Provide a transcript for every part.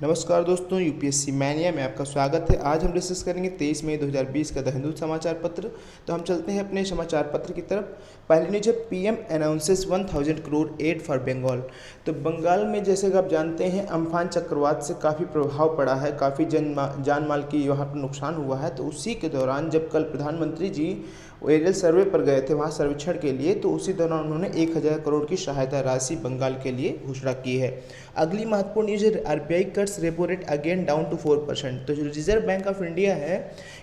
नमस्कार दोस्तों, UPSC mania में आपका स्वागत है। आज हम डिस्कस करेंगे 23 मई 2020 का द हिंदू समाचार पत्र। तो हम चलते हैं अपने समाचार पत्र की तरफ। पहली न्यूज है, PM announces 1000 crore aid for Bengal. तो बंगाल में जैसे कि आप जानते हैं, अम्फान चक्रवात से काफ़ी प्रभाव पड़ा है, काफ़ी जान माल की वहाँ पर नुकसान हुआ है। तो उसी के दौरान जब कल प्रधानमंत्री जी एरियल सर्वे पर गए थे वहाँ सर्वेक्षण के लिए, तो उसी दौरान उन्होंने 1000 करोड़ की सहायता राशि बंगाल के लिए घोषणा की है। अगली महत्वपूर्ण न्यूज है, RBI cuts repo rate again down to 4%। तो जो रिजर्व बैंक ऑफ इंडिया है,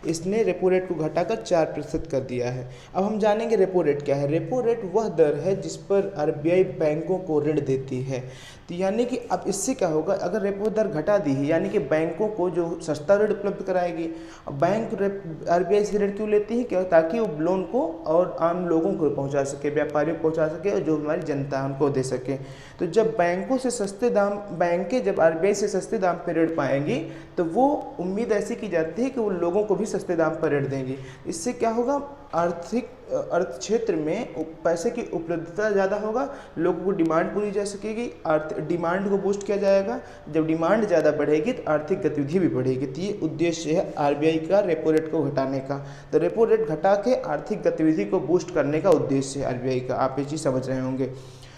इसने रेपो रेट को घटाकर 4% कर दिया है। अब हम जानेंगे रेपो रेट क्या है। रेपो रेट वह दर है जिस पर आरबीआई बैंकों को ऋण देती है। तो यानी कि अब इससे क्या होगा, अगर रेपो दर घटा दी है यानी कि बैंकों को जो सस्ता ऋण उपलब्ध कराएगी। अब बैंक आरबीआई से ऋण क्यों लेती है, क्या, ताकि वो लोन को और आम लोगों को पहुंचा सके, व्यापारियों को पहुंचा सके, और जो हमारी जनता है उनको दे सके। तो जब बैंकों से सस्ते दाम बैंकें जब आरबीआई से सस्ते दाम पर ऋण पाएंगी, तो वो उम्मीद ऐसी की जाती है कि वो लोगों को भी सस्ते दाम पर ऋण देंगी। इससे क्या होगा, अर्थ क्षेत्र में पैसे की उपलब्धता ज़्यादा होगा, लोगों को डिमांड पूरी जा सकेगी, डिमांड को बूस्ट किया जाएगा। जब डिमांड ज़्यादा बढ़ेगी तो आर्थिक गतिविधि भी बढ़ेगी। तो ये उद्देश्य है आरबीआई का रेपो रेट को घटाने का। तो रेपो रेट घटा के आर्थिक गतिविधि को बूस्ट करने का उद्देश्य है आरबीआई का। आप ये चीज़ समझ रहे होंगे।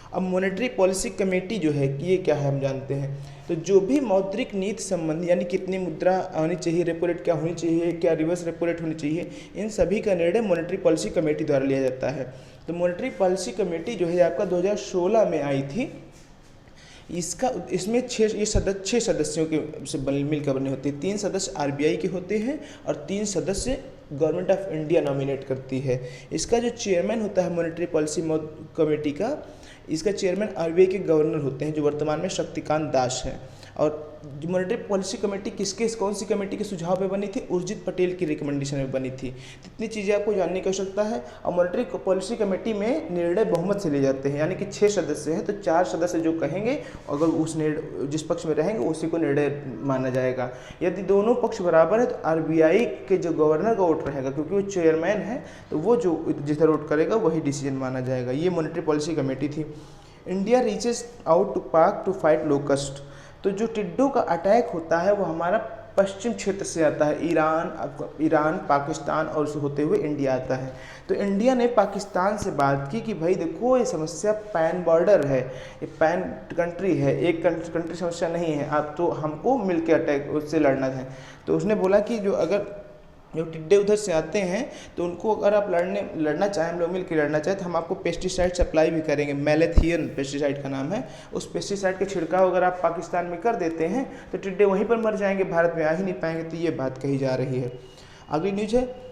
अब मॉनेटरी पॉलिसी कमेटी जो है कि ये क्या है हम जानते हैं। तो जो भी मौद्रिक नीति संबंधी, यानी कितनी मुद्रा आनी चाहिए, रेपो रेट क्या होनी चाहिए, क्या रिवर्स रेपो रेट होनी चाहिए, इन सभी का निर्णय मॉनेटरी पॉलिसी कमेटी द्वारा लिया जाता है। तो मॉनेटरी पॉलिसी कमेटी जो है आपका 2016 में आई थी। इसमें छः सदस्यों के से मिलकर बने होते हैं। 3 सदस्य आरबीआई के होते हैं और 3 सदस्य गवर्नमेंट ऑफ इंडिया नॉमिनेट करती है। इसका जो चेयरमैन होता है मॉनेटरी पॉलिसी कमेटी का, इसका चेयरमैन आरबीआई के गवर्नर होते हैं, जो वर्तमान में शक्तिकांत दास हैं। और मॉनेटरी पॉलिसी कमेटी कौन सी कमेटी के सुझाव पे बनी थी? उर्जित पटेल की रिकमेंडेशन में बनी थी। इतनी चीज़ें आपको जानने की आवश्यकता है। और मॉनेटरी पॉलिसी कमेटी में निर्णय बहुमत से लिए जाते हैं, यानी कि 6 सदस्य हैं तो 4 सदस्य जो कहेंगे, अगर उस निर्णय जिस पक्ष में रहेंगे उसी को निर्णय माना जाएगा। यदि दोनों पक्ष बराबर है तो आरबीआई के जो गवर्नर का वोट रहेगा, क्योंकि वो चेयरमैन है, तो वो जो जिधर वोट करेगा वही डिसीजन माना जाएगा। ये मॉनेटरी पॉलिसी कमेटी थी। इंडिया रीचेस आउट टू पाक टू फाइट लोकस्ट। तो जो टिड्डों का अटैक होता है वो हमारा पश्चिम क्षेत्र से आता है, ईरान, पाकिस्तान और उसे होते हुए इंडिया आता है। तो इंडिया ने पाकिस्तान से बात की कि भाई देखो, ये समस्या पैन बॉर्डर है, ये पैन कंट्री है, एक कंट्री समस्या नहीं है, आप तो हमको मिलकर अटैक उससे लड़ना है। तो उसने बोला कि जो टिड्डे उधर से आते हैं तो उनको अगर आप लड़ना चाहें, हम लोग मिल के लड़ना चाहें, तो हम आपको पेस्टिसाइड सप्लाई भी करेंगे। मैलेथियन पेस्टिसाइड का नाम है। उस पेस्टिसाइड के छिड़काव अगर आप पाकिस्तान में कर देते हैं तो टिड्डे वहीं पर मर जाएंगे, भारत में आ ही नहीं पाएंगे। तो ये बात कही जा रही है। अगली न्यूज़ है,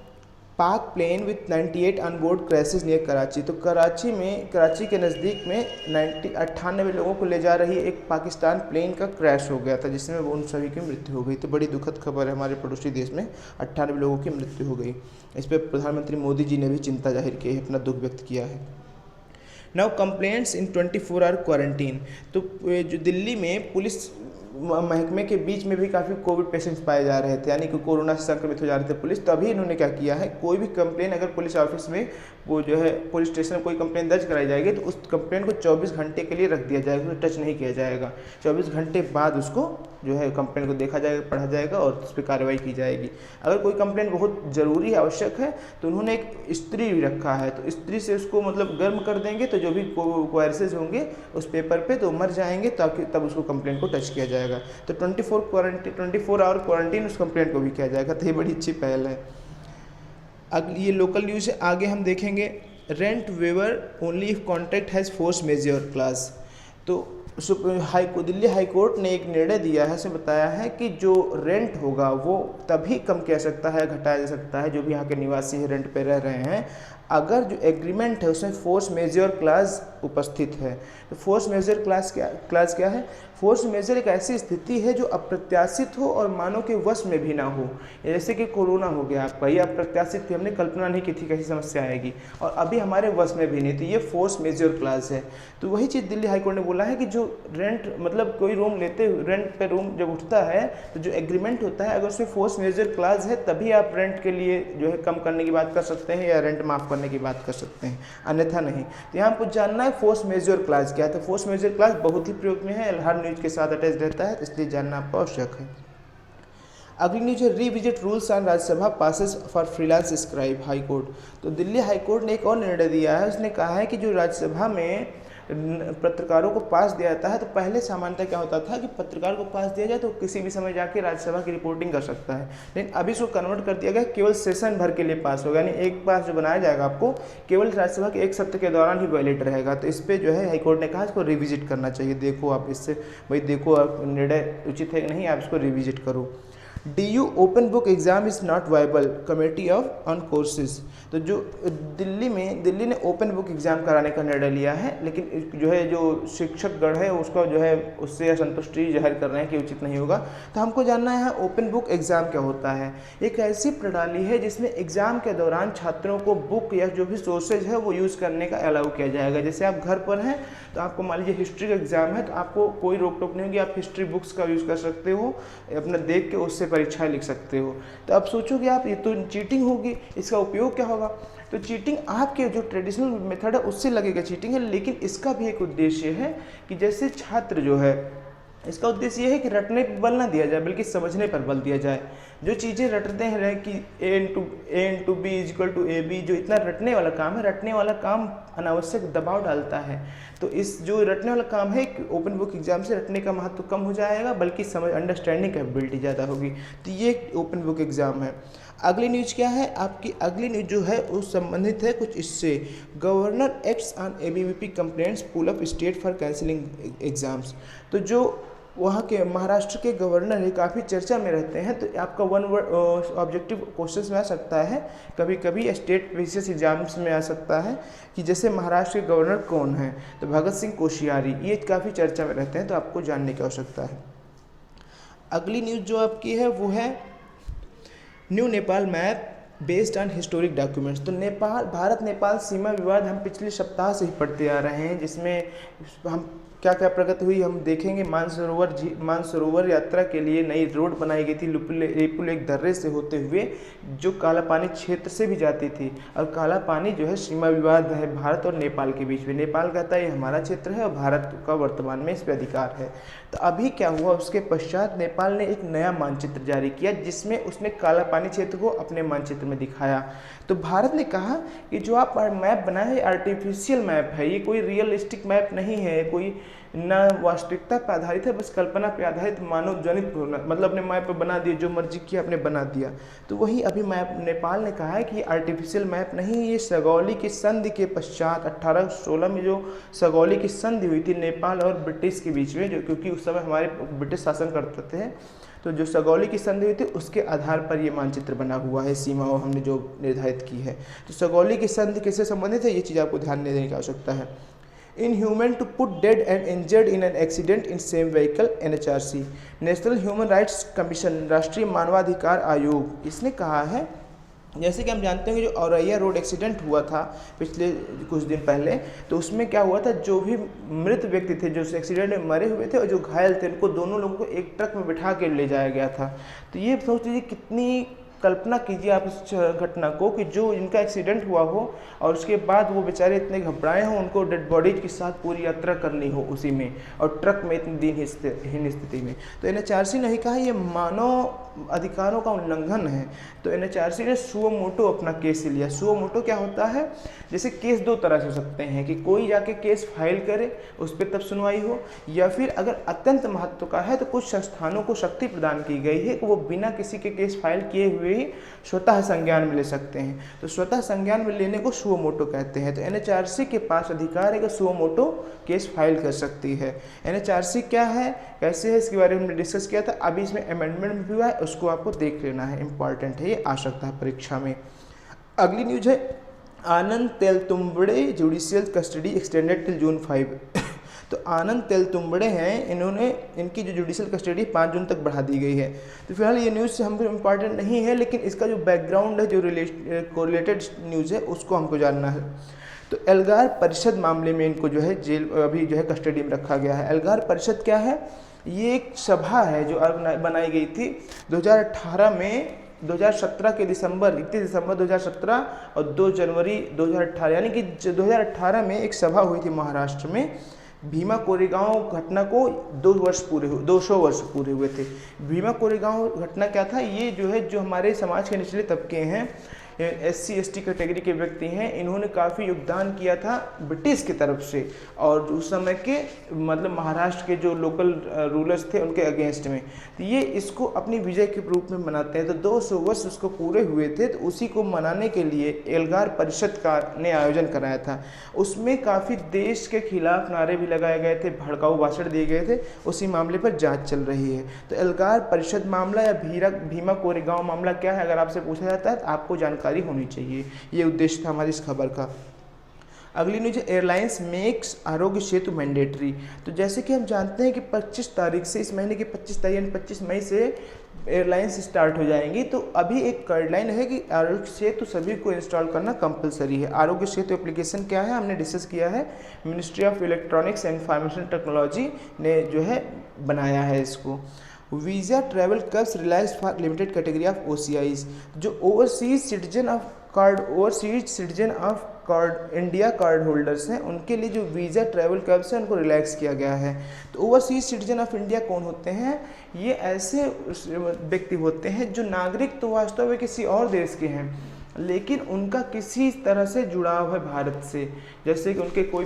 Pak plane with 98 on board crashes near Karachi. तो कराची के नज़दीक में 98 लोगों को ले जा रही एक पाकिस्तान प्लेन का क्रैश हो गया था, जिसमें उन सभी की मृत्यु हो गई। तो बड़ी दुखद खबर है, हमारे पड़ोसी देश में 98 लोगों की मृत्यु हो गई। इस पर प्रधानमंत्री मोदी जी ने भी चिंता जाहिर की है, अपना दुख व्यक्त किया है। Now complaints in 24 hour quarantine. तो जो दिल्ली में पुलिस महकमे के बीच में भी काफ़ी कोविड पेशेंट्स पाए जा रहे थे, यानी कि कोरोना से संक्रमित हो जा रहे थे पुलिस। तो अभी इन्होंने क्या किया है, कोई भी कंप्लेन अगर पुलिस ऑफिस में वो जो है पुलिस स्टेशन में कोई कंप्लेन दर्ज कराई जाएगी तो उस कंप्लेन को 24 घंटे के लिए रख दिया जाएगा, उसको टच नहीं किया जाएगा। 24 घंटे बाद उसको जो है कंप्लेन को देखा जाएगा, पढ़ा जाएगा और उस पर कार्रवाई की जाएगी। अगर कोई कंप्लेन बहुत ज़रूरी है, आवश्यक है, तो उन्होंने एक इस्त्री भी रखा है। तो इस्त्री से उसको मतलब गर्म कर देंगे तो जो भी वायरसेस होंगे उस पेपर पे तो मर जाएंगे, ताकि तब उसको कंप्लेन को टच किया जाएगा। तो 24 आवर क्वारंटीन उस कंप्लेंट को भी किया जाएगा। तो ये बड़ी अच्छी पहल है। अगली ये लोकल न्यूज़ है, आगे हम देखेंगे। Rent waiver only if contract has force majeure clause. तो दिल्ली हाई कोर्ट ने एक निर्णय दिया है, उसमें बताया है कि जो रेंट होगा वो तभी कम किया जा सकता है, घटाया जा सकता है, जो भी यहाँ के निवासी हैं, रेंट पे रह रहे हैं, अगर जो एग्रीमेंट है उसमें फोर्स मेजर क्लास उपस्थित है। तो फोर्स मेजर क्लास क्या है? फोर्स मेजर एक ऐसी स्थिति है जो अप्रत्याशित हो और मानव के वश में भी ना हो। जैसे कि कोरोना हो गया आपका, ये अप्रत्याशित थी, हमने कल्पना नहीं की थी कैसी समस्या आएगी, और अभी हमारे वश में भी नहीं थी। ये फोर्स मेजर क्लास है। तो वही चीज़ दिल्ली हाईकोर्ट ने बोला है कि जो रेंट मतलब कोई रूम लेते, रेंट पे रूम जब उठता है तो जो एग्रीमेंट होता है, अगर उसमें फोर्स मेजर क्लास है तभी आप रेंट के लिए जो है कम करने की बात कर सकते हैं या रेंट माफ़ करने की बात कर सकते हैं, अन्यथा नहीं। तो यहाँ कुछ जानना है फोर्स मेजर क्लास क्या है। तो फोर्स मेजर क्लास बहुत ही प्रयोग में है, हर न्यूज़ न्यूज के साथ अटैच रहता है, इसलिए जानना आपको आवश्यक है। अगली न्यूज है revisit rules on Rajya Sabha passes for freelance scribe high court. तो दिल्ली हाई कोर्ट ने एक और निर्णय दिया है। उसने कहा है कि जो राज्यसभा में पत्रकारों को पास दिया जाता है, तो पहले सामान्यतः क्या होता था कि पत्रकार को पास दिया जाए तो किसी भी समय जाके राज्यसभा की रिपोर्टिंग कर सकता है, लेकिन अभी इसको कन्वर्ट कर दिया गया, केवल सेशन भर के लिए पास होगा, यानी एक पास जो बनाया जाएगा आपको केवल राज्यसभा के एक सत्र के दौरान ही वैलिड रहेगा। तो इस पर जो है हाईकोर्ट ने कहा इसको रिविजिट करना चाहिए। देखो आप इससे भाई देखो आप निर्णय उचित है कि नहीं, आप इसको रिविजिट करो। DU open book exam is not viable committee of on courses. तो जो दिल्ली ने ओपन बुक एग्ज़ाम कराने का निर्णय लिया है, लेकिन जो है जो शिक्षक गण है उसका जो है उससे असंतुष्टि जाहिर कर रहे हैं कि उचित नहीं होगा। तो हमको जानना है ओपन बुक एग्ज़ाम क्या होता है। एक ऐसी प्रणाली है जिसमें एग्ज़ाम के दौरान छात्रों को बुक या जो भी सोर्सेज है वो यूज़ करने का अलाउ किया जाएगा। जैसे आप घर पर हैं तो आपको मान लीजिए हिस्ट्री का एग्ज़ाम है, तो आपको कोई रोक टोक नहीं होगी, आप हिस्ट्री बुक्स का यूज़ कर सकते हो, अपना देख के उससे परीक्षाएं लिख सकते हो। तो अब सोचो कि आप ये तो चीटिंग होगी, इसका उपयोग क्या होगा। तो चीटिंग आपके जो ट्रेडिशनल मेथड है उससे लगेगा चीटिंग है, लेकिन इसका भी एक उद्देश्य है कि जैसे छात्र जो है इसका उद्देश्य ये है कि रटने पर बल ना दिया जाए बल्कि समझने पर बल दिया जाए। जो चीज़ें रटते हैं कि a into b = ab, जो इतना रटने वाला काम है, रटने वाला काम अनावश्यक दबाव डालता है। तो इस जो रटने वाला काम है ओपन बुक एग्जाम से रटने का महत्व कम हो जाएगा, बल्कि समझ अंडरस्टैंडिंग कैपेबिलिटी ज़्यादा होगी। तो ये ओपन बुक एग्ज़ाम है। अगली न्यूज़ क्या है आपकी, अगली न्यूज़ जो है वो संबंधित है कुछ इससे। Governor acts on ABVP complaints pull up state for cancelling exams. तो जो वहाँ के महाराष्ट्र के गवर्नर है काफ़ी चर्चा में रहते हैं, तो आपका वन वर्ड ऑब्जेक्टिव क्वेश्चंस में आ सकता है, कभी कभी स्टेट बेसिस एग्जाम्स में आ सकता है कि जैसे महाराष्ट्र के गवर्नर कौन है, तो भगत सिंह कोश्यारी, ये काफ़ी चर्चा में रहते हैं, तो आपको जानने की आवश्यकता है। अगली न्यूज़ जो आपकी है वो है new Nepal map based on historic documents. तो भारत नेपाल सीमा विवाद हम पिछले सप्ताह से ही पढ़ते आ रहे हैं, जिसमें हम क्या क्या प्रगति हुई हम देखेंगे। मानसरोवर यात्रा के लिए नई रोड बनाई गई थी रेपुलेक दर्रे से होते हुए, जो काला पानी क्षेत्र से भी जाती थी। और काला पानी जो है सीमा विवाद है भारत और नेपाल के बीच में। नेपाल कहता है ये हमारा क्षेत्र है और भारत का वर्तमान में इस पर अधिकार है। तो अभी क्या हुआ, उसके पश्चात नेपाल ने एक नया मानचित्र जारी किया जिसमें उसने काला पानी क्षेत्र को अपने मानचित्र में दिखाया। तो भारत ने कहा कि जो आप मैप बनाए हैं आर्टिफिशियल मैप है, ये कोई रियलिस्टिक मैप नहीं है, कोई न वास्तविकता पर आधारित है, बस कल्पना पर आधारित मानव जनित, मतलब अपने मैप पर बना दिया, जो मर्जी किया आपने बना दिया। तो वही अभी मैप नेपाल ने कहा है कि ये आर्टिफिशियल मैप नहीं, ये सगौली की संधि के पश्चात 1816 में जो सगौली की संधि हुई थी नेपाल और ब्रिटिश के बीच में, जो क्योंकि उस समय हमारे ब्रिटिश शासन करते थे, तो जो सगौली की संधि हुई थी उसके आधार पर ये मानचित्र बना हुआ है, सीमाओं हमने जो निर्धारित की है। तो सगौली की संधि किससे संबंधित है, ये चीज़ आपको ध्यान देने की आवश्यकता है। Inhuman to put dead and injured in an accident in same vehicle NHRC। National human rights commission, राष्ट्रीय मानवाधिकार आयोग, इसने कहा है, जैसे कि हम जानते हैं कि जो औरैया रोड एक्सीडेंट हुआ था पिछले कुछ दिन पहले, तो उसमें क्या हुआ था, जो भी मृत व्यक्ति थे जो उस एक्सीडेंट में मरे हुए थे और जो घायल थे, उनको दोनों लोगों को एक ट्रक में बिठा के ले जाया गया था। तो ये सोच लीजिए, कितनी कल्पना कीजिए आप इस घटना को कि जो इनका एक्सीडेंट हुआ हो और उसके बाद वो बेचारे इतने घबराए हों, उनको डेड बॉडीज के साथ पूरी यात्रा करनी हो उसी में, और ट्रक में इतनी दिनहीन स्थिति में। तो NHRC ने कहा ये मानव अधिकारों का उल्लंघन है। तो NHRC ने सुओ मोटो अपना केस लिया। सुओ मोटो क्या होता है, जैसे केस दो तरह से हो सकते हैं कि कोई जाके केस फाइल करे, उस पर तब सुनवाई हो, या फिर अगर अत्यंत महत्व का है तो कुछ संस्थानों को शक्ति प्रदान की गई है कि वो बिना किसी के केस फाइल किए हुए ही स्वतः संज्ञान में ले सकते हैं। तो स्वतः संज्ञान में लेने को सुओ मोटो कहते हैं। तो NHRC के पास अधिकार है कि सुओ मोटो केस फाइल कर सकती है। NHRC क्या है, कैसे है, इसके बारे में हमने डिस्कस किया था। अभी इसमें अमेंडमेंट भी हुआ है, उसको आपको देख लेना है, इंपॉर्टेंट है, ये आ सकता है परीक्षा में। अगली न्यूज है Anand Teltumbde judicial custody extended till June 5। तो आनंद तेलतुंबड़े हैं, इनकी जो जुडिशियल कस्टडी 5 जून तक बढ़ा दी गई है। तो फिलहाल ये न्यूज़ हमको इम्पॉर्टेंट नहीं है, लेकिन इसका जो बैकग्राउंड है, जो कोरिलेटेड न्यूज़ है, उसको हमको जानना है। तो एल्गार परिषद मामले में इनको जो है जेल अभी जो है कस्टडी में रखा गया है। एल्गार परिषद क्या है, ये एक सभा है जो बनाई गई थी 2018 में, 2017 के 31 दिसंबर 2017 और 2 जनवरी 2018, यानी कि 2018 में एक सभा हुई थी महाराष्ट्र में भीमा कोरेगांव घटना को 200 वर्ष पूरे हुए थे। भीमा कोरेगांव घटना क्या था, ये जो है जो हमारे समाज के निचले तबके हैं, SC ST कैटेगरी के व्यक्ति हैं, इन्होंने काफ़ी योगदान किया था ब्रिटिश की तरफ से, और उस समय के मतलब महाराष्ट्र के जो लोकल रूलर्स थे उनके अगेंस्ट में। तो ये इसको अपनी विजय के रूप में मनाते हैं। तो 200 वर्ष उसको पूरे हुए थे, तो उसी को मनाने के लिए एल्गार परिषद का ने आयोजन कराया था। उसमें काफ़ी देश के खिलाफ नारे भी लगाए गए थे, भड़काऊ भाषण दिए गए थे। उसी मामले पर जाँच चल रही है। तो एल्गार परिषद मामला या भीमा कोरेगांव मामला क्या है, अगर आपसे पूछा जाता है तो आपको जानकारी होनी चाहिए। ये उद्देश्य था हमारी इस खबर का। अगली news, airlines makes Aarogya Setu mandatory. तो जैसे कि हम जानते हैं कि 25 तारीख से, इस महीने की 25 तारीख यानी 25 मई से एयरलाइंस स्टार्ट हो जाएंगी। तो अभी एक गाइडलाइन है कि आरोग्य सेतु सभी को इंस्टॉल करना कंपलसरी है। आरोग्य सेतु एप्लीकेशन क्या है, हमने डिस्कस किया है। Ministry of electronics and information technology ने जो है बनाया है इसको। Visa travel curves relax for limited category of OCIs। जो overseas citizen of card India card holders हैं, उनके लिए जो वीज़ा ट्रैवल कर्व्स हैं उनको रिलैक्स किया गया है। तो ओवरसीज सिटीजन ऑफ इंडिया कौन होते हैं? ये ऐसे व्यक्ति होते हैं जो नागरिक तो वास्तव में किसी और देश के हैं, लेकिन उनका किसी तरह से जुड़ाव है भारत से। जैसे कि उनके कोई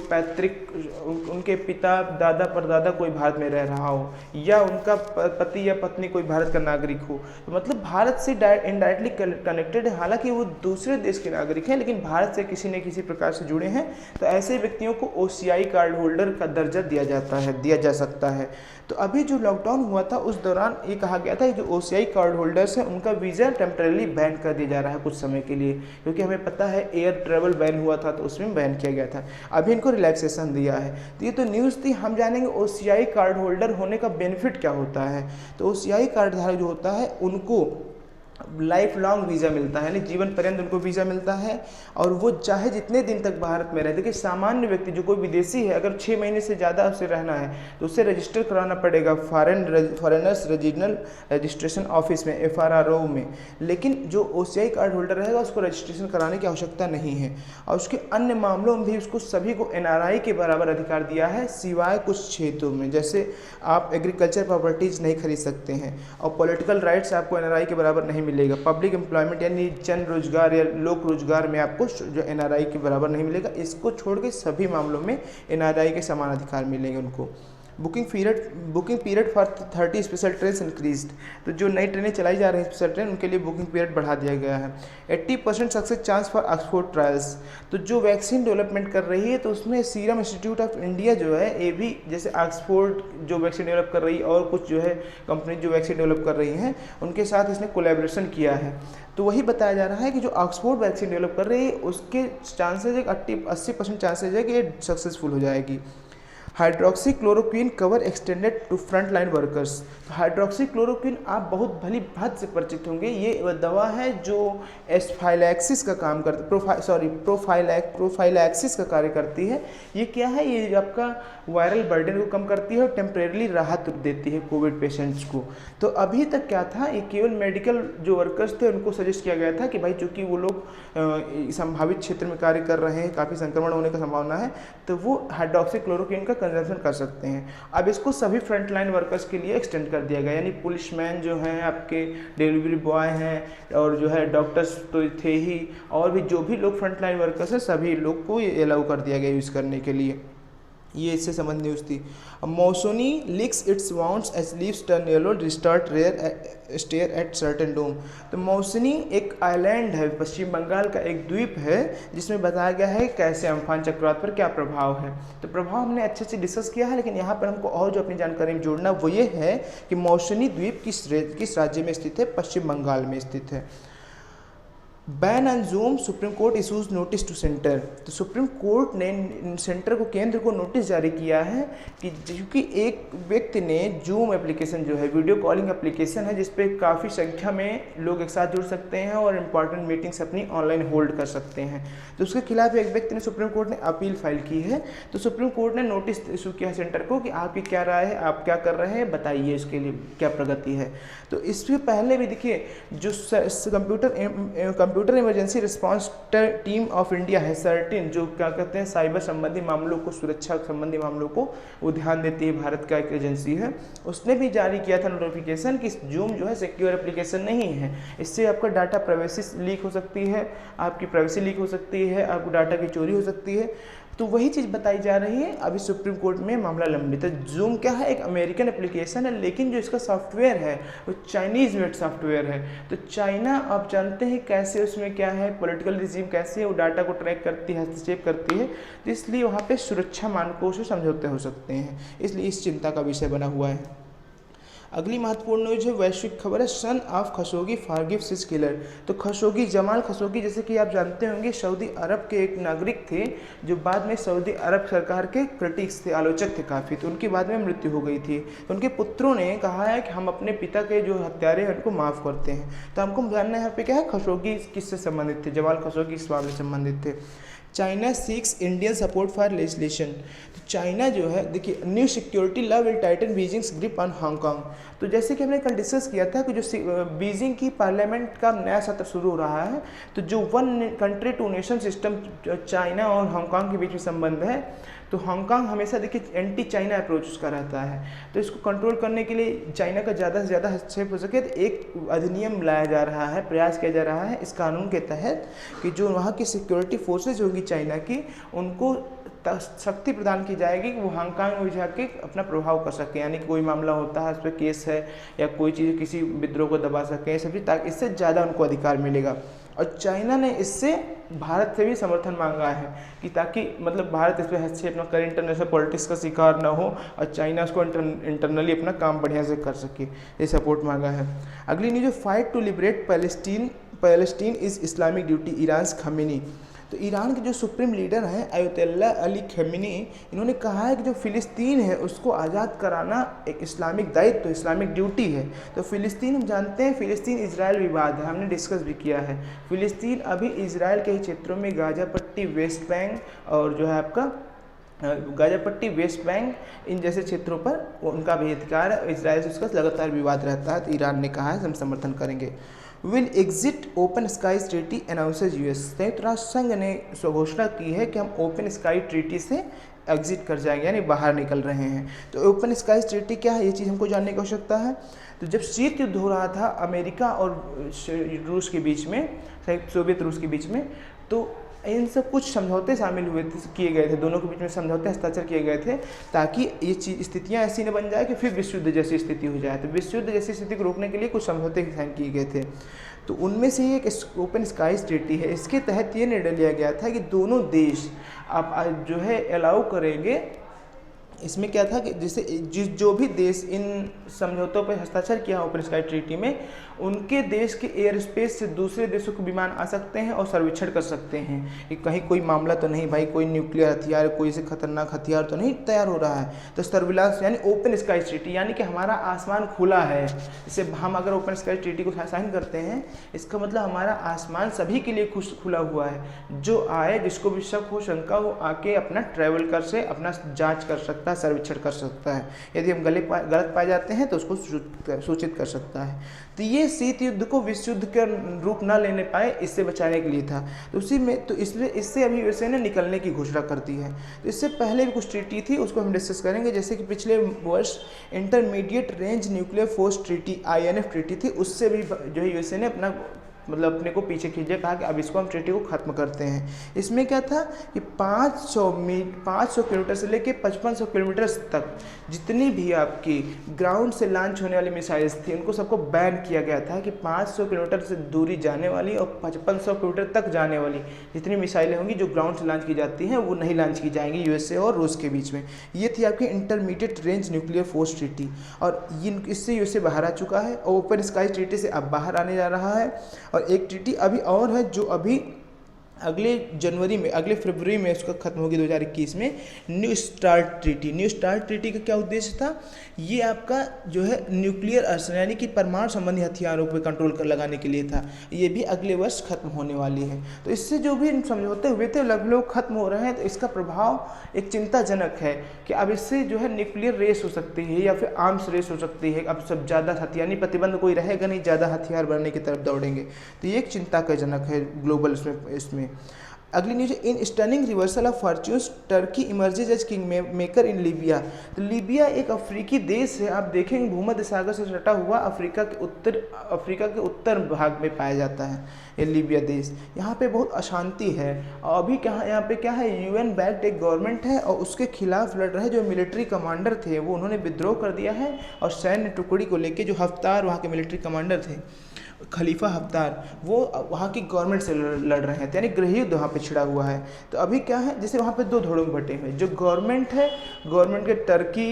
उनके पिता दादा परदादा कोई भारत में रह रहा हो, या उनका पति या पत्नी कोई भारत का नागरिक हो, तो मतलब भारत से इनडायरेक्टली कनेक्टेड है। हालांकि वो दूसरे देश के नागरिक हैं, लेकिन भारत से किसी न किसी प्रकार से जुड़े हैं। तो ऐसे व्यक्तियों को OCI कार्ड होल्डर का दर्जा दिया जा सकता है। तो अभी जो लॉकडाउन हुआ था उस दौरान ये कहा गया था कि जो OCI कार्ड होल्डर्स हैं उनका वीज़ा टेम्परेली बैन कर दिया जा रहा है कुछ समय के लिए, क्योंकि हमें पता है एयर ट्रैवल बैन हुआ था तो उसमें बैन किया गया था। अभी इनको रिलैक्सेशन दिया है। तो ये तो न्यूज़ थी। हम जानेंगे OCI कार्ड होल्डर होने का बेनिफिट क्या होता है। तो OCI कार्ड धारक जो होता है उनको लाइफ लॉन्ग वीज़ा मिलता है, यानी जीवन पर्यंत उनको वीज़ा मिलता है, और वो चाहे जितने दिन तक भारत में रहे। देखिए सामान्य व्यक्ति जो कोई विदेशी है, अगर 6 महीने से ज़्यादा उसे रहना है तो उसे रजिस्टर कराना पड़ेगा फॉरेनर्स रीजनल रजिस्ट्रेशन ऑफिस में, FRRO में। लेकिन जो OCI कार्ड होल्डर रहेगा उसको रजिस्ट्रेशन कराने की आवश्यकता नहीं है। और उसके अन्य मामलों में भी उसको सभी को NRI के बराबर अधिकार दिया है, सिवाय कुछ क्षेत्रों में। जैसे आप एग्रीकल्चर प्रॉपर्टीज़ नहीं खरीद सकते हैं, और पॉलिटिकल राइट्स आपको NRI के बराबर नहीं मिलेगा। पब्लिक एम्प्लॉयमेंट यानी जन रोजगार या लोक रोजगार में आपको जो NRI के बराबर नहीं मिलेगा। इसको छोड़ के सभी मामलों में NRI के समान अधिकार मिलेंगे उनको। Booking period for 30 special train increased. तो जो नई ट्रेनें चलाई जा रही हैं स्पेशल ट्रेन, उनके लिए बुकिंग पीरियड बढ़ा दिया गया है। 80% success chance for Oxford trials. तो जो वैक्सीन डेवलपमेंट कर रही है तो उसमें सीरम इंस्टीट्यूट ऑफ इंडिया जो है, ये भी जैसे ऑक्सफोर्ड जो वैक्सीन डेवलप कर रही है और कुछ जो है कंपनी जो वैक्सीन डेवलप कर रही हैं उनके साथ इसने कोलैबोरेशन किया है। तो वही बताया जा रहा है कि जो ऑक्सफोर्ड वैक्सीन डेवलप कर रही है उसके चांसेज 80% चांसेज है कि ये सक्सेसफुल हो जाएगी। Hydroxychloroquine cover extended to front line workers. तो हाइड्रोक्सी क्लोरोक्विन आप बहुत भली भांति से परिचित होंगे। ये वह दवा है जो एस्फाइलैक्सिस का काम प्रोफाइलैक्सिस का कार्य करती है। ये क्या है, ये आपका वायरल बर्डन को कम करती है और टेम्परेरी राहत देती है कोविड पेशेंट्स को। तो अभी तक क्या था, ये केवल मेडिकल जो वर्कर्स थे उनको सजेस्ट किया गया था कि भाई चूँकि वो लोग संभावित क्षेत्र में कार्य कर रहे हैं, काफ़ी संक्रमण होने का संभावना है, तो वो हाइड्रोक्सी क्लोरोक्विन का कंजम्पशन कर सकते हैं। अब इसको सभी फ्रंट लाइन वर्कर्स के लिए एक्सटेंड कर दिया गया, यानी पुलिसमैन जो हैं, आपके डिलीवरी बॉय हैं, और जो है डॉक्टर्स तो थे ही, और भी जो भी लोग फ्रंट लाइन वर्कर्स हैं सभी लोग को ये अलाउ कर दिया गया यूज़ करने के लिए। ये इससे संबंधित न्यूज़ थी। मौसोनी leaks its wounds as leaves turn yellow restart rare stare at certain dome. तो मौसनी एक आइलैंड है, पश्चिम बंगाल का एक द्वीप है, जिसमें बताया गया है कैसे अम्फान चक्रवात पर क्या प्रभाव है। तो प्रभाव हमने अच्छे से डिस्कस किया है, लेकिन यहाँ पर हमको और जो अपनी जानकारी में जोड़ना वो ये है कि मौसनी द्वीप किस राज्य में स्थित है, पश्चिम बंगाल में स्थित है। Ban on Zoom, Supreme Court issues notice to centre. तो सुप्रीम कोर्ट ने सेंटर को, केंद्र को नोटिस जारी किया है कि क्योंकि एक व्यक्ति ने जूम एप्लीकेशन जो है वीडियो कॉलिंग एप्लीकेशन है, जिस पे काफ़ी संख्या में लोग एक साथ जुड़ सकते हैं और इम्पॉर्टेंट मीटिंग्स अपनी ऑनलाइन होल्ड कर सकते हैं, तो उसके खिलाफ एक व्यक्ति ने सुप्रीम कोर्ट ने अपील फाइल की है। तो सुप्रीम कोर्ट ने नोटिस इशू किया सेंटर को कि आपकी क्या राय है, आप क्या कर रहे हैं, बताइए इसके लिए क्या प्रगति है। तो इससे पहले भी देखिए जो computer computer emergency response team of India है सर्टिन, जो क्या कहते हैं साइबर संबंधी मामलों को, सुरक्षा संबंधी मामलों को वो ध्यान देती है, भारत का एक एजेंसी है, उसने भी जारी किया था नोटिफिकेशन कि जूम जो है सिक्योर एप्लीकेशन नहीं है, इससे आपका डाटा प्राइवेसी लीक हो सकती है, आपकी प्राइवेसी लीक हो सकती है, आपको डाटा की चोरी हो सकती है। तो वही चीज़ बताई जा रही है, अभी सुप्रीम कोर्ट में मामला लंबित है। जूम क्या है, एक अमेरिकन एप्लीकेशन है, लेकिन जो इसका सॉफ्टवेयर है वो चाइनीज़ मेड सॉफ्टवेयर है। तो चाइना, आप जानते हैं कैसे, उसमें क्या है, पॉलिटिकल रिजीम कैसे है, वो डाटा को ट्रैक करती है, हस्तक्षेप करती है, तो इसलिए वहाँ पे सुरक्षा मानकों से समझौते हो सकते हैं, इसलिए इस चिंता का विषय बना हुआ है। अगली महत्वपूर्ण न्यूज है, वैश्विक खबर है, son of Khashoggi forgives his killer. तो खशोगी, जमाल खशोगी, जैसे कि आप जानते होंगे, सऊदी अरब के एक नागरिक थे जो बाद में सऊदी अरब सरकार के क्रिटिक्स थे, आलोचक थे काफ़ी, तो उनकी बाद में मृत्यु हो गई थी। तो उनके पुत्रों ने कहा है कि हम अपने पिता के जो हत्यारे हैं उनको माफ़ करते हैं। तो हमको जानना है यहाँ पे क्या है, खशोगी किससे संबंधित थे, जमाल खशोगी इस मामले से संबंधित थे। China seeks Indian support for legislation. तो चाइना जो है, देखिए, new security law will tighten Beijing's grip on Hong Kong. तो जैसे कि हमने कल डिस्कस किया था कि जो बीजिंग की पार्लियामेंट का नया सत्र शुरू हो रहा है, तो जो one country two nation system China और हांगकांग के बीच में संबंध है, तो हांगकांग हमेशा देखिए एंटी चाइना अप्रोच उसका रहता है, तो इसको कंट्रोल करने के लिए चाइना का ज़्यादा से ज़्यादा हस्तक्षेप हो सके, तो एक अधिनियम लाया जा रहा है, प्रयास किया जा रहा है इस कानून के तहत कि जो वहाँ की सिक्योरिटी फोर्सेज होगी चाइना की, उनको शक्ति प्रदान की जाएगी कि वो हांगकांग में जाके अपना प्रभाव कर सकें, यानी कि कोई मामला होता है, उस पर केस है या कोई चीज़, किसी विद्रोह को दबा सकें, ये सब चीज़, ताकि इससे ज़्यादा उनको अधिकार मिलेगा। और चाइना ने इससे भारत से भी समर्थन मांगा है कि ताकि मतलब भारत इस पर हस्तक्षेप न करे, इंटरनेशनल पॉलिटिक्स का शिकार ना हो, और चाइना उसको इंटरनली अपना काम बढ़िया से कर सके, ये सपोर्ट मांगा है। अगली news, fight to liberate Palestine is Islamic duty, Iran Khamenei. तो ईरान के जो सुप्रीम लीडर हैं अयतुल्ला अली खमीनी, इन्होंने कहा है कि जो फ़िलिस्तीन है उसको आज़ाद कराना एक इस्लामिक दायित्व, इस्लामिक ड्यूटी है। तो फ़िलिस्तीन, हम जानते हैं फ़िलिस्तीन इजराइल विवाद है, हमने डिस्कस भी किया है। फ़िलिस्तीन अभी इजराइल के ही क्षेत्रों में गाज़ा पट्टी, वेस्ट बैंक और जो है आपका गाज़ा पट्टी, वेस्ट बैंक, इन जैसे क्षेत्रों पर उनका भी अधिकार है, इजराइल से उसका लगातार विवाद रहता है। तो ईरान ने कहा है हम समर्थन करेंगे। Will exit open sky treaty announces US. संयुक्त राष्ट्र संघ ने घोषणा की है कि हम ओपन स्काई ट्रीटी से एग्जिट कर जाएंगे, यानी बाहर निकल रहे हैं। तो ओपन स्काई ट्रीटी क्या है, ये चीज़ हमको जानने की आवश्यकता है। तो जब शीत युद्ध हो रहा था अमेरिका और रूस के बीच में, सोवियत रूस के बीच में, तो इन सब कुछ समझौते शामिल हुए थे, किए गए थे, दोनों के बीच में समझौते हस्ताक्षर किए गए थे, ताकि ये स्थितियाँ ऐसी न बन जाए कि फिर विश्व युद्ध जैसी स्थिति हो जाए। तो विश्व युद्ध जैसी स्थिति को रोकने के लिए कुछ समझौते साइन किए गए थे। तो उनमें से एक ओपन स्काई ट्रीटी है। इसके तहत ये निर्णय लिया गया था कि दोनों देश आप जो है अलाउ करेंगे। इसमें क्या था कि जैसे जो भी देश इन समझौतों पर हस्ताक्षर किया ओपन स्काई ट्रीटी में, उनके देश के एयर स्पेस से दूसरे देशों के विमान आ सकते हैं और सर्वेक्षण कर सकते हैं कि कहीं कोई मामला तो नहीं, भाई कोई न्यूक्लियर हथियार, कोई से खतरनाक हथियार तो नहीं तैयार हो रहा है। तो सर्विलांस यानी ओपन स्काई ट्रीटी, यानी कि हमारा आसमान खुला है। जैसे हम अगर ओपन स्काई ट्रीटी को साइन करते हैं, इसका मतलब हमारा आसमान सभी के लिए खुला हुआ है। जो आए, जिसको भी शक हो, शंका हो, आके अपना ट्रैवल कर से अपना जाँच कर सकता है, सर्वेक्षण कर सकता है। यदि हम गलत पाए जाते हैं तो उसको सूचित कर सकता है। तो ये शीत युद्ध को विश्व युद्ध का रूप ना लेने पाए, इससे बचाने के लिए था। तो उसी में तो इसलिए इससे अभी यूएसए ने निकलने की घोषणा कर दी है। तो इससे पहले भी कुछ ट्रीटी थी, उसको हम डिस्कस करेंगे। जैसे कि पिछले वर्ष intermediate range nuclear force treaty, INF treaty थी, उससे भी जो है यूएसए ने अपना मतलब अपने को पीछे खींचे, कहा कि अब इसको हम ट्रीटी को ख़त्म करते हैं। इसमें क्या था कि 500 किलोमीटर से लेके 5500 किलोमीटर तक जितनी भी आपकी ग्राउंड से लॉन्च होने वाली मिसाइल्स थी, उनको सबको बैन किया गया था कि 500 किलोमीटर से दूरी जाने वाली और 5500 किलोमीटर तक जाने वाली जितनी मिसाइलें होंगी जो ग्राउंड से लॉन्च की जाती हैं, वो नहीं लॉन्च की जाएंगी यूएसए और रूस के बीच में। ये थी आपकी intermediate range nuclear force treaty, और इससे यूएसए बाहर आ चुका है और ओपन स्काई ट्रीटी से अब बाहर आने जा रहा है। और एक ट्रीटी अभी और है जो अभी अगले फरवरी में उसका खत्म होगी 2021 में। न्यू स्टार्ट ट्रीटी का क्या उद्देश्य था? ये आपका जो है न्यूक्लियर आर्सेनल यानी कि परमाणु संबंधी हथियारों पर कंट्रोल कर लगाने के लिए था। ये भी अगले वर्ष खत्म होने वाली है। तो इससे जो भी समझौते हुए थे लगभग खत्म हो रहे हैं। तो इसका प्रभाव एक चिंताजनक है कि अब इससे जो है न्यूक्लियर रेस हो सकती है या फिर आर्म्स रेस हो सकती है। अब सब ज़्यादा हथियार नहीं, प्रतिबंध कोई रहेगा नहीं, ज़्यादा हथियार बनने की तरफ दौड़ेंगे। तो ये एक चिंता का जनक है ग्लोबल इसमें। अगली news, in stunning reversal of fortunes Turkey emerges as king maker in Libya. तो लीबिया एक अफ्रीकी देश है, आप देखेंगे भूमध्य सागर से सटा हुआ अफ्रीका के उत्तर भाग में पाया जाता है ये लीबिया देश। यहाँ पे बहुत अशांति है और अभी यहाँ पे क्या है, UN बैक्ड एक गवर्नमेंट है और उसके खिलाफ लड़ रहे जो मिलिट्री कमांडर थे वो उन्होंने विद्रोह कर दिया है। और सैन्य टुकड़ी को लेके जो हफ्तार वहाँ के मिलिट्री कमांडर थे, खलीफा हफ्तार, वो वहाँ की गवर्नमेंट से लड़ रहे हैं, यानी गृह युद्ध वहाँ पे छिड़ा हुआ है। तो अभी क्या है, जैसे वहाँ पे दो धड़ों में बटे हुए, जो गवर्नमेंट है, गवर्नमेंट के टर्की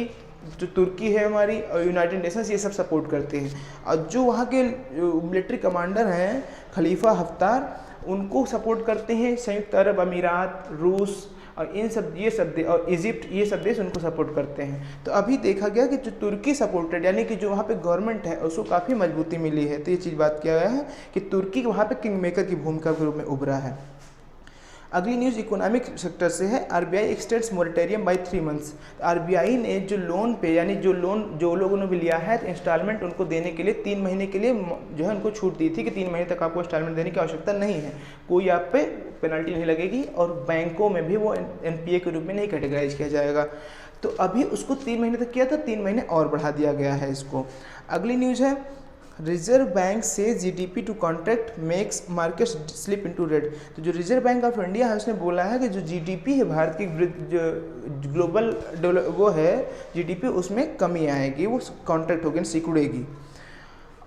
जो तुर्की है हमारी और यूनाइटेड नेशंस ये सब सपोर्ट करते हैं, और जो वहाँ के मिलिट्री कमांडर हैं खलीफा हफ्तार, उनको सपोर्ट करते हैं संयुक्त अरब अमीरात, रूस और और इजिप्ट, ये सब देश उनको सपोर्ट करते हैं। तो अभी देखा गया कि जो तुर्की सपोर्टेड यानी कि जो वहाँ पे गवर्नमेंट है उसको काफ़ी मजबूती मिली है। तो ये चीज़ बात किया गया है कि तुर्की वहाँ पे किंग मेकर की भूमिका के रूप में उभरा है। अगली न्यूज़ इकोनॉमिक सेक्टर से है। RBI extends moratorium by 3 months. RBI ने जो लोन पे यानी जो लोगों ने भी लिया है तो इंस्टॉलमेंट उनको देने के लिए 3 महीने के लिए जो है उनको छूट दी थी कि 3 महीने तक आपको इंस्टॉलमेंट देने की आवश्यकता नहीं है, कोई आप पे पेनल्टी नहीं लगेगी और बैंकों में भी वो NPA के रूप में नहीं कैटेगराइज किया जाएगा। तो अभी उसको 3 महीने तक किया था, 3 महीने और बढ़ा दिया गया है इसको। अगली न्यूज़ है, रिजर्व बैंक से GDP to contract makes market slip into red. तो जो रिजर्व बैंक ऑफ इंडिया है उसने बोला है कि जो GDP है भारत की जो ग्लोबल वो है GDP, उसमें कमी आएगी, वो कॉन्ट्रैक्ट होगी, सिकुड़ेगी।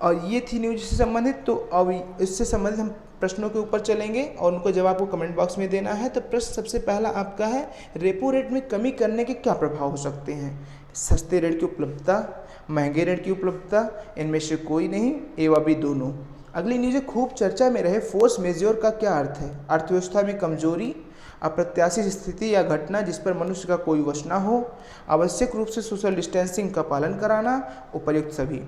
और ये थी न्यूज से संबंधित। तो अब इससे संबंधित हम प्रश्नों के ऊपर चलेंगे और उनको जवाब को कमेंट बॉक्स में देना है। तो प्रश्न सबसे पहला आपका है, रेपो रेट में कमी करने के क्या प्रभाव हो सकते हैं? सस्ते ऋण की उपलब्धता, महंगे ऋण की उपलब्धता, इनमें से कोई नहीं, ए व बी दोनों। अगली न्यूज, खूब चर्चा में रहे फोर्स मेजोर का क्या अर्थ है? अर्थव्यवस्था में कमजोरी, अप्रत्याशित स्थिति या घटना जिस पर मनुष्य का कोई वश न हो, आवश्यक रूप से सोशल डिस्टेंसिंग का पालन कराना, उपर्युक्त सभी।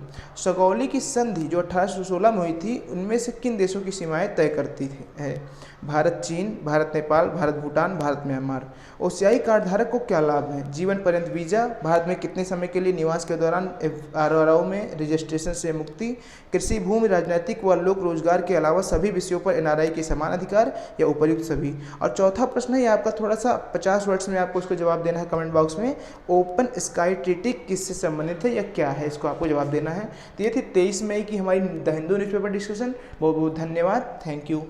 सगौली की संधि जो 1816 में हुई थी उनमें से किन देशों की सीमाएं तय करती है? भारत चीन, Bharat Nepal, Bharat Bhutan, Bharat Myanmar. OCI card धारक को क्या लाभ है? जीवन पर्यंत वीजा, भारत में कितने समय के लिए निवास के दौरान RRO में रजिस्ट्रेशन से मुक्ति, कृषि भूमि, राजनीतिक व लोक रोजगार के अलावा सभी विषयों पर NRI के समान अधिकार, या उपर्युक्त सभी। और चौथा प्रश्न है, ये आपका थोड़ा सा 50 वर्ड्स में आपको उसको जवाब देना है कमेंट बॉक्स में। ओपन स्काई ट्रीटी किससे संबंधित है या क्या है, इसको आपको जवाब देना है। तो ये थी 23 मई की हमारी द हिंदू न्यूज़पेपर डिस्कशन। बहुत बहुत धन्यवाद, थैंक यू।